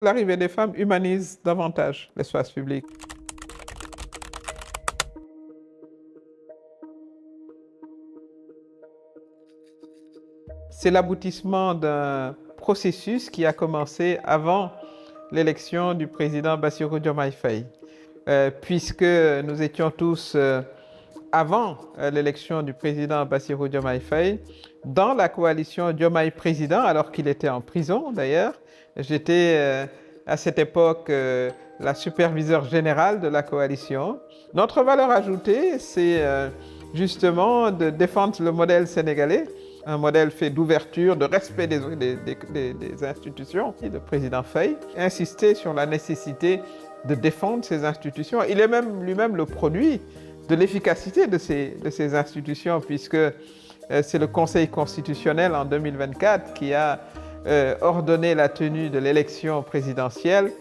L'arrivée des femmes humanise davantage l'espace public. C'est l'aboutissement d'un processus qui a commencé avant l'élection du président Bassirou Diomaye Faye. Puisque nous étions tous, avant l'élection du président Bassirou Diomaye Faye, dans la coalition Diomaye Président, alors qu'il était en prison d'ailleurs. J'étais à cette époque la superviseure générale de la coalition. Notre valeur ajoutée, c'est justement de défendre le modèle sénégalais, un modèle fait d'ouverture, de respect des institutions. Le président Faye insistait sur la nécessité de défendre ces institutions. Il est même lui-même le produit de l'efficacité de ces institutions, puisque c'est le Conseil constitutionnel en 2024 qui a ordonné la tenue de l'élection présidentielle.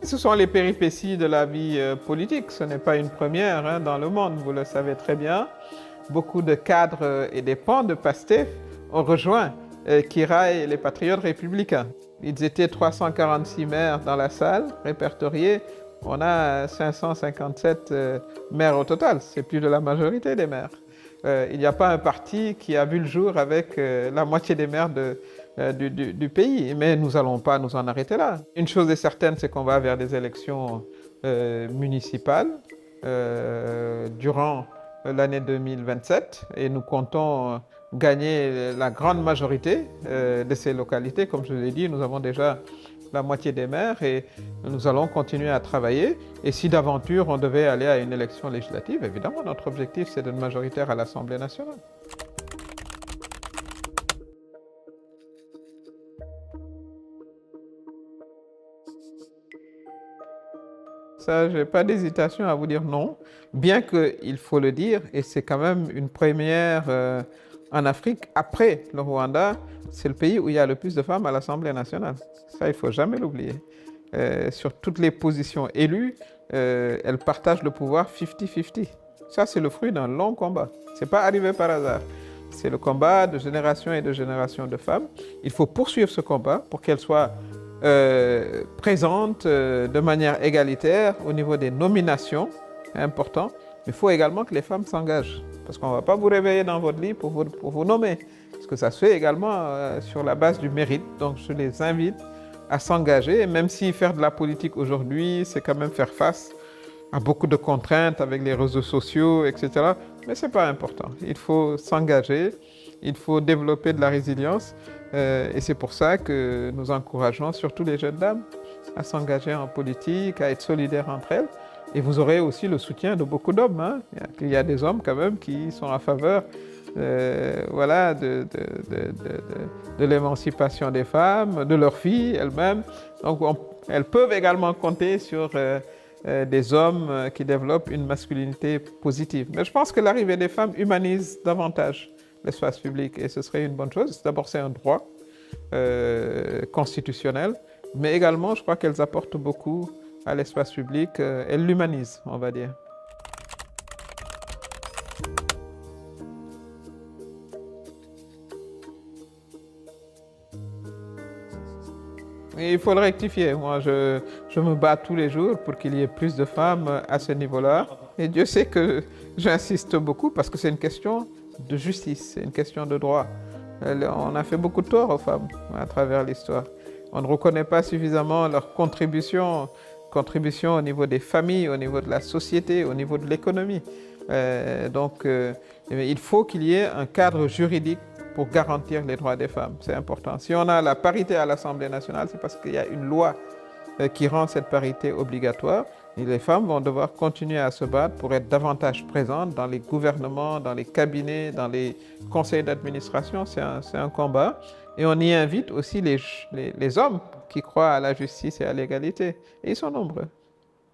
Ce sont les péripéties de la vie politique. Ce n'est pas une première dans le monde, vous le savez très bien. Beaucoup de cadres et des pans de PASTEF ont rejoint Kira et les Patriotes républicains. Ils étaient 346 maires dans la salle, répertoriés. On a 557 maires au total. C'est plus de la majorité des maires. Il n'y a pas un parti qui a vu le jour avec la moitié des maires du pays. Mais nous n'allons pas nous en arrêter là. Une chose est certaine, c'est qu'on va vers des élections municipales durant l'année 2027 et nous comptons gagner la grande majorité de ces localités. Comme je l'ai dit, nous avons déjà la moitié des maires et nous allons continuer à travailler. Et si d'aventure on devait aller à une élection législative, évidemment notre objectif c'est d'être majoritaire à l'Assemblée nationale. Ça, je n'ai pas d'hésitation à vous dire non, bien qu'il faut le dire, et c'est quand même une première en Afrique, après le Rwanda, c'est le pays où il y a le plus de femmes à l'Assemblée nationale. Ça, il ne faut jamais l'oublier. Sur toutes les positions élues, elles partagent le pouvoir 50-50. Ça, c'est le fruit d'un long combat. Ce n'est pas arrivé par hasard. C'est le combat de génération et de génération de femmes. Il faut poursuivre ce combat pour qu'elles soient présente de manière égalitaire au niveau des nominations, c'est important, mais il faut également que les femmes s'engagent, parce qu'on ne va pas vous réveiller dans votre lit pour vous nommer, parce que ça se fait également sur la base du mérite. Donc je les invite à s'engager, même si faire de la politique aujourd'hui, c'est quand même faire face à beaucoup de contraintes avec les réseaux sociaux, etc. Mais ce n'est pas important, il faut s'engager, il faut développer de la résilience. Et c'est pour ça que nous encourageons surtout les jeunes dames à s'engager en politique, à être solidaires entre elles. Et vous aurez aussi le soutien de beaucoup d'hommes. Il y a des hommes quand même qui sont en faveur voilà, de l'émancipation des femmes, de leurs filles elles-mêmes. Donc elles peuvent également compter sur des hommes qui développent une masculinité positive. Mais je pense que l'arrivée des femmes humanise davantage l'espace public et ce serait une bonne chose. D'abord, c'est un droit constitutionnel, mais également, je crois qu'elles apportent beaucoup à l'espace public. Elles l'humanisent, on va dire. Et il faut le rectifier. Moi, je me bats tous les jours pour qu'il y ait plus de femmes à ce niveau-là. Et Dieu sait que j'insiste beaucoup parce que c'est une question de justice, c'est une question de droit. On a fait beaucoup de tort aux femmes à travers l'histoire. On ne reconnaît pas suffisamment leur contribution au niveau des familles, au niveau de la société, au niveau de l'économie. Donc, il faut qu'il y ait un cadre juridique pour garantir les droits des femmes. C'est important. Si on a la parité à l'Assemblée nationale, c'est parce qu'il y a une loi qui rend cette parité obligatoire. Et les femmes vont devoir continuer à se battre pour être davantage présentes dans les gouvernements, dans les cabinets, dans les conseils d'administration. C'est un combat. Et on y invite aussi les hommes qui croient à la justice et à l'égalité. Et ils sont nombreux.